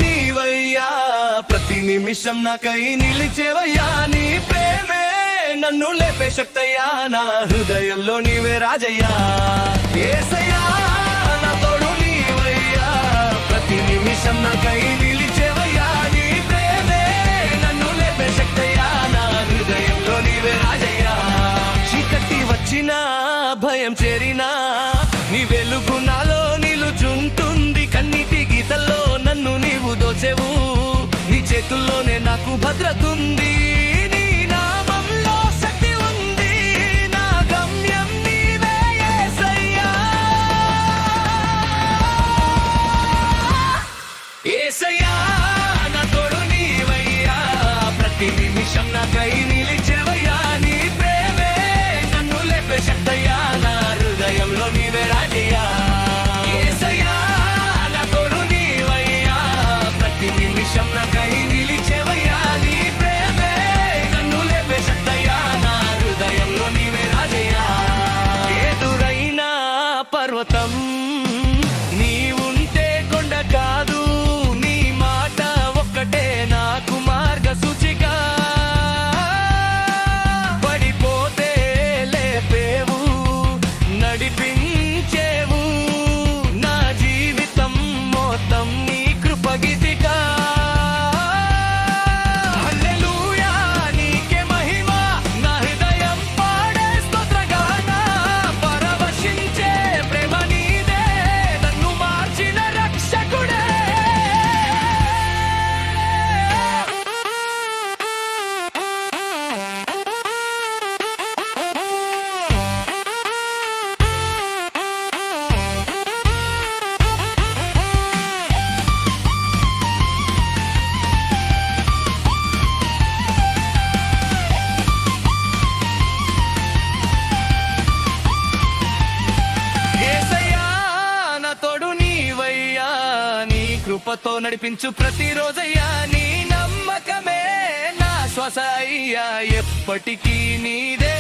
నీవయ్యా, ప్రతి నిమిషం నాకై నిలిచేవయ్యా. నీ ప్రేమే నన్ను లేపే శక్తయ్యా, నా హృదయంలో నీవే రాజయ్యా. యేసయ్యా నా తోడు నీవయ్యా, ప్రతి నిమిషం నాకై నిలిచేవయ్యా. నీ ప్రేమే నన్ను లేపే శక్తయ్యా, నా హృదయంలో నీవే రాజయ్యా. చీకటి వచ్చినా భయం చేరినా నీ వెలుగు నాలో నిలుచుంటుంది. కన్నిటి గీతల్లో నన్ను నీవు దోచెవు, నీ చేతుల్లోనే నాకు భద్రతుంది. నీ నామంలో శక్తి ఉంది, నా గమ్యం నీవే యేసయ్యా. యేసయ్యా నా తోడు నీవయ్యా, ప్రతి నిమిషం నాకై నిలిచేవయ్యా. నీ ప్రేమే నన్ను లేపే శక్తయ్యా, నా హృదయంలో నీవే రాజయ్యా. యేసయ్యా నా తోడు నీవయ్యా, ప్రతి నిమిషం నాకై నిలిచేవయ్యా. నీ ప్రేమే నన్ను లేపే శక్తయ్యా, నా హృదయంలో నీవే రాజయ్యా. ఎదురైనా పర్వతం నీవుంటే కొండ కాదు, నీ మాట ఒక్కటే నాకు మార్గ సూచిక. పడిపోతే లేపేవు, నడిపించేవు, నా జీవితం మొత్తం నీ కృపగీతిక. హల్లెలూయా నీకే మహిమ, నా హృదయం పాడే స్తోత్రగాన. పరవశించే ప్రేమ నీదే, నన్ను మార్చిన రక్షకుడే. యేసయ్యా నా తోడు నీవయ్యా, నీ కృపతో నడిపించు ప్రతిరోజయ్యా. నీ నమ్మకమే నా శ్వాస అయ్యా, ఎప్పటికీ నీదే